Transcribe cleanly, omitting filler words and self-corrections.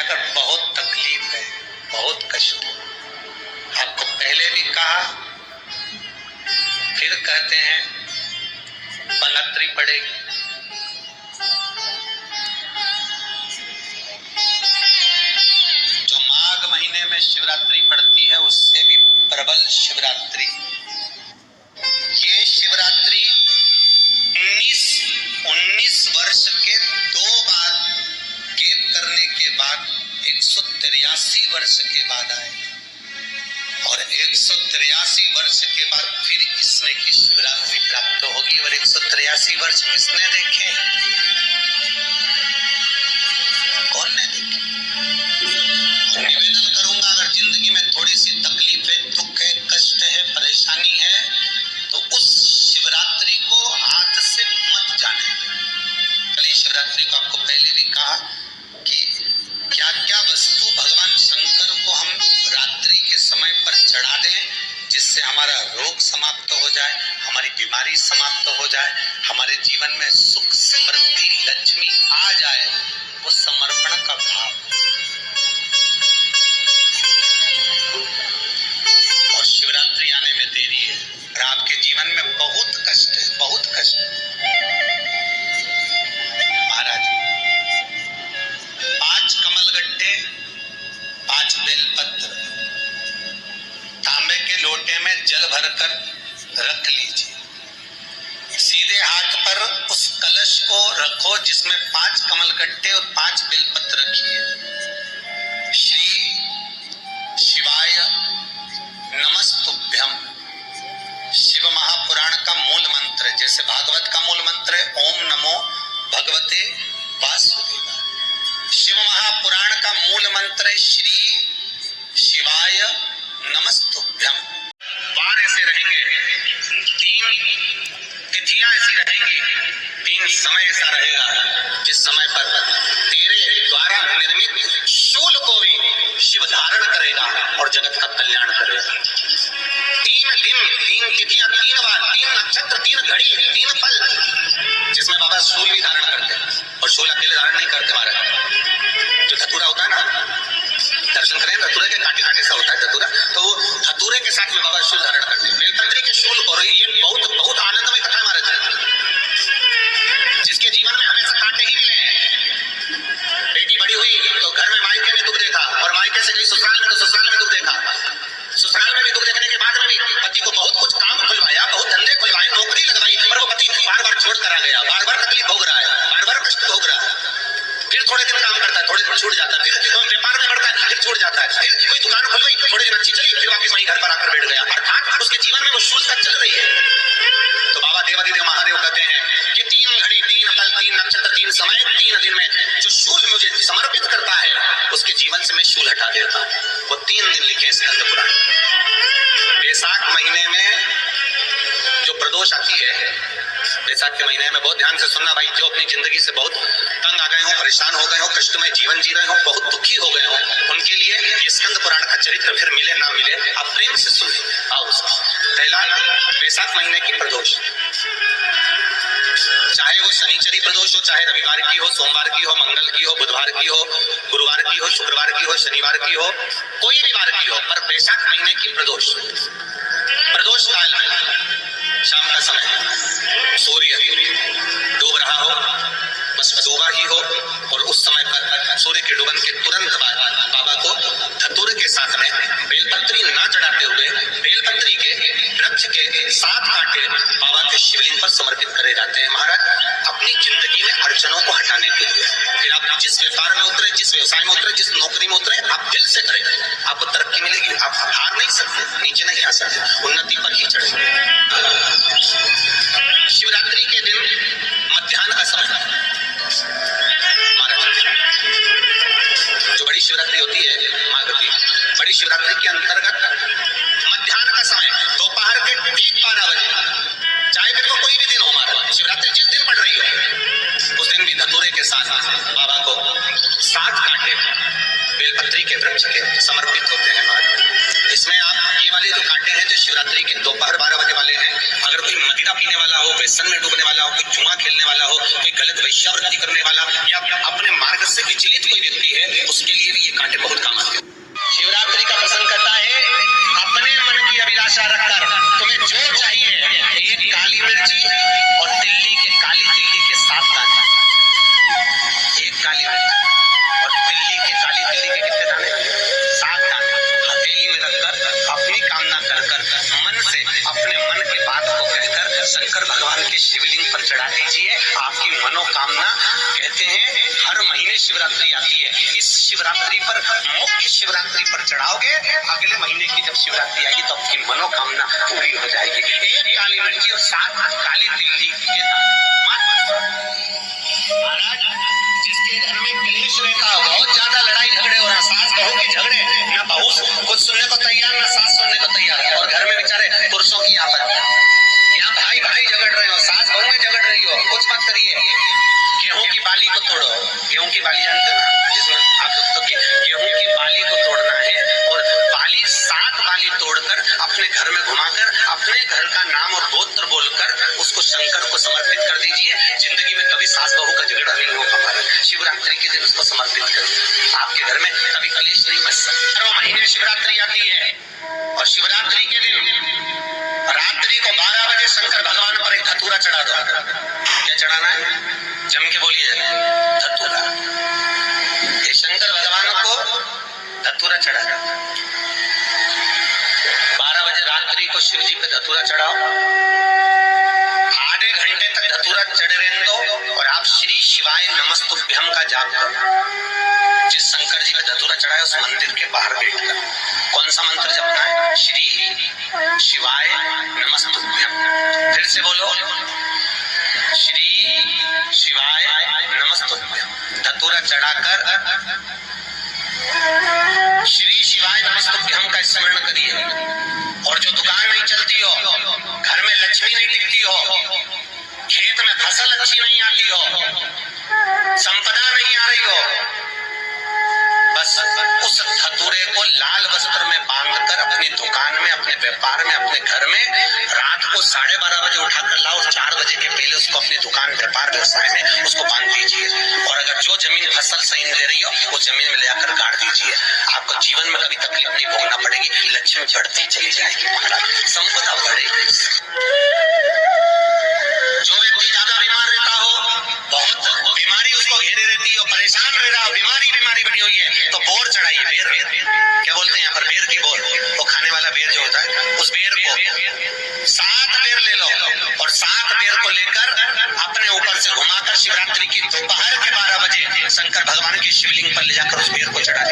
मगर बहुत तकलीफ है, बहुत कष्ट है। आपको पहले भी कहा, फिर कहते हैं, पनत्ती पड़ेगी। जो माघ महीने में शिवरात्रि पड़ती है उससे भी प्रबल शिवरात्रि। ये शिवरात्रि 19 वर्ष के 2 बार गैप करने के बाद 183 वर्ष के बाद आए, और 183 वर्ष के बाद फिर इसमें की शिवरात्रि प्राप्त होगी। और 183 वर्ष किसने देखे? कौन ने देखे? निवेदन करूंगा, अगर जिंदगी में थोड़ी सी तकलीफ है, दुख है, कष्ट है, परेशानी है, तो उस शिवरात्रि को हाथ से मत जाने दें। कल शिवरात्रि को आपको पहले भी कहा कि क्या क्या वस्तु भगवान शंकर को हम रात्रि के समय पर चढ़ा दें, जिससे हमारा रोग समाप्त हो जाए, हमारी बीमारी समाप्त हो जाए, हमारे जीवन में सुख समृद्धि लक्ष्मी आ जाए। वो समर्पण का भाव। और शिवरात्रि आने में देरी है और आपके जीवन में बहुत कष्ट है, बहुत कष्ट। महाराज 5 कमलगट्टे, 5 बेलपत्र तांबे के लोटे में जल भरकर रख लीजिए। सीधे हाथ पर उस कलश को रखो जिसमें 5 कमलगट्टे और 5 बेलपत्र रखिए। श्री शिवाय नमस्तुभ्यम। शिव महापुराण का मूल मंत्र, जैसे भागवत का मूल मंत्र है ओम नमो भगवते वासुदेवाय। शिव महापुराण का मूल मंत्र है श्री शिवाय नमस्तुभ्यम। वार ऐसे रहेंगे, 3 तिथियां ऐसी रहेंगी, 3 समय ऐसा रहेगा जिस समय पर तेरे द्वारा निर्मित शूल को भी शिव धारण करेगा और जगत का कल्याण करेगा। 3 दिन, 3 तिथियां, 3 बार, 3 नक्षत्र, 3 घड़ी, 3 पल, जिसमें बाबा शूल भी धारण करते हैं। और शूल अकेले धारण नहीं करते महाराज। जो धतूरा होता है ना, दर्शन करें धतूरे के कांटे कांटे सा होता है धतूरा, तो वो धतूरे के साथ में बाबा शूल धारण करते हैं। बेलपत्री के शूल को, ये बहुत बहुत आनंदमय कथा है महाराज। जिसके जीवन में हमेशा कांटे ही मिले हैं। बेटी बड़ी हुई तो घर में मायके में दुख देखा, और मायके से गई ससुराल में तो ससुराल में दुख देखा। ससुराल में भी दुख देखने के बाद में भी पति को बहुत कुछ काम खुलवाया, बहुत धंधे खुलवाए, नौकरी लगवाई, पर वो पति बार बार छोड़ कर आ गया, बार बार तकलीफ भोग रहा है, बार बार कष्ट भोग रहा है। फिर थोड़े दिन काम करता है, थोड़े दिन छूट जाता है, फिर व्यापार में बढ़ता है, फिर छूट जाता है, फिर कोई दुकान खुल गई, थोड़े दिन अच्छी चली, फिर वापस वहीं घर पर आकर बैठ गया। अर्थात उसके जीवन में वो शूलता चल रही है। तो बाबा देवादिदेव महादेव कहते हैं कि 3 घड़ी, 3 पल, 3 नक्षत्र, 3 समय, 3 दिन में जो शूल मुझे समर्पित करता है उसके जीवन से मैं शूल हटा देता हूं। वो 3 दिन लिखे स्कंद पुराण। बैसाख महीने में जो प्रदोष आती है, बैसाख के महीने में बहुत ध्यान से सुनना भाई, जो अपनी जिंदगी से बहुत तंग आ गए हो, परेशान हो गए हो, कष्टमय जीवन जी रहे हो, बहुत दुखी हो गए हो, उनके लिए ये स्कंद पुराण का चरित्र फिर मिले ना मिले, आप प्रेम से सुनिए। आओ, पहला बैसाख महीने की प्रदोष, चाहे वो शनिचरी प्रदोष हो, चाहे रविवार की हो, सोमवार की हो, मंगल की हो, बुधवार की हो, गुरुवार की हो, शुक्रवार की हो, शनिवार की हो, कोई भी वार की हो, पर बैसाख महीने की प्रदोष। प्रदोष काल में शाम का समय सूर्य डूब रहा हो, बस डूबा ही हो, और उस समय पर सूर्य के डूबन के तुरंत बाद बाबा को धतूरे के साथ में बेलपत्री ना चढ़ाते हुए बेलपत्री के वृक्ष के 7 कांटे बाबा के शिवलिंग पर समर्पित करे जाते हैं महाराज, अपनी जिंदगी में अड़चनों को हटाने के लिए। फिर आप जिस व्यापार में उतरे, जिस व्यवसाय में उतरे, जिस नौकरी में उतरे, आप दिल से करें, आपको तरक्की मिलेगी। आप हार नहीं सकते, नीचे नहीं आ सकते, उन्नति पर ही चढ़ेंगे। शिवरात्रि के दिन मध्याह्न का समय महाराज, जो बड़ी शिवरात्रि होती है माघ की, बड़ी शिवरात्रि के अंतर्गत मध्याह्न का समय दोपहर के ठीक 12 बजे, चाहे फिर वो कोई भी दिन हो महाराज, शिवरात्रि जिस दिन पड़ रही हो उस दिन भी धतूरे के साथ बाबा को 7 कांटे बेलपत्री के वृक्ष के समर्पित होते हैं महाराज। इसमें आप ये वाले जो कांटे हैं जो शिवरात्रि के दोपहर 12 बजे वाले हैं, अगर कोई मदिरा पीने वाला हो, व्यसन में डूबने वाला हो, कोई जुआ खेलने वाला हो, कोई गलत वेश्यावृत्ति करने वाला, या अपने मार्ग से विचलित कोई व्यक्ति है, उसके लिए भी ये कांटे बहुत काम आते हैं। शिवरात्रि का प्रसंग करता है, अपने मन की अभिलाषा रखकर तुम्हें जो चाहिए, एक काली मिर्ची और दिल्ली के काली तिल्ली के 7 दाने, एक काली मिर्ची और दिल्ली के काली तिल्ली के कितने दाने? 7 दाने हथेली में रखकर अपनी कामना कर कर मन से अपने मन की बात को कहकर शंकर भगवान के शिवलिंग पर चढ़ा दीजिए। आपकी मनोकामना, कहते हैं हर महीने शिवरात्रि आती है, इस शिवरात्रि पर, मुख्य शिवरात्रि पर चढ़ाओगे, अगले महीने की जब शिवरात्रि आएगी तो आपकी मनोकामना पूरी हो जाएगी। एक काली मिर्ची और 7 काली तिल्ली के महाराज, जिसके घर में क्लेश रहता हो, बहुत ज्यादा लड़ाई झगड़े हो रहे हैं, सास बहू के झगड़े, ना बहू कुछ सुनने को तैयार, ना सास सुनने को तैयार, और घर में बेचारे पुरुषों की आपत्ति, यहाँ भाई भाई झगड़ रहे हो, सास बहू में झगड़ रही हो, कुछ मत करिए। गेहूं की बाली को तोड़ो, गेहूं की बाली जानते हो ना, जिसमें आप तो गेहूं की बाली को तोड़ना है, और बाली 7 बाली तोड़कर अपने घर में घुमाकर अपने घर का नाम और गोत्र बोलकर उसको शंकर को समर्पित कर दीजिए। जिंदगी में कभी सास बहू का झगड़ा नहीं होगा। हमारे शिवरात्रि के दिन उसको समर्पित कर, आपके घर में कभी कलेश नहीं मच सकता। 12 महीने शिवरात्रि आती है, और शिवरात्रि के दिन रात्रि को 12 बजे शंकर भगवान पर एक धतूरा चढ़ा दो। क्या चढ़ाना है? जम के बोलिए, धतूरा। ये शंकर भगवान को धतूरा चढ़ा दो। 12 बजे रात्रि को शिव जी पे धतूरा चढ़ाओ, आधे घंटे तक धतूरा चढ़े रहने दो, और आप श्री शिवाय नमस्तुभ्यम का जाप करो। जिस शंकर जी पे धतूरा चढ़ाए उस मंदिर के बाहर बैठकर कौन सा मंत्र जपना है? श्री शिवाय नमस्तुभ्यम। फिर से बोलो, श्री शिवाय नमस्तुभ्यम। धतूरा चढ़ाकर श्री शिवाय नमस्तुभ्यम का स्मरण करिए। और जो दुकान नहीं चलती हो, घर में लक्ष्मी नहीं टिकती हो, खेत में फसल अच्छी नहीं आती हो, संपदा नहीं आ रही हो, बस उस धतूरे को लाल वस्त्र में बांधकर अपनी दुकान में, अपने व्यापार में, अपने घर में रात को 12:30 बजे उठाकर लाओ, और 4 बजे के पहले उसको अपनी दुकान, व्यापार, व्यवसाय में उसको बांध दीजिए। और अगर जो जमीन फसल सही दे रही हो वो जमीन में ले आकर गाड़ दीजिए। आपको जीवन में कभी तकलीफ नहीं भोगना पड़ेगी, लक्ष्मी बढ़ती चली जाएगी, संपदा बढ़ेगी। जो व्यक्ति ज्यादा बीमार रहता हो, बहुत बीमारी उसको घेरे रहती हो, परेशान रह रहा हो, बीमारी बनी हुई है, तो बोर चढ़ाइए। बेर, क्या बोलते हैं यहाँ पर? बेर की बोर, वो खाने वाला बेर जो होता है, उस बेर को 7 बेर ले लो, और 7 बेर को लेकर अपने ऊपर से घुमाकर शिवरात्रि की दोपहर के 12 बजे शंकर भगवान के शिवलिंग पर ले जाकर उस बेर को चढ़ा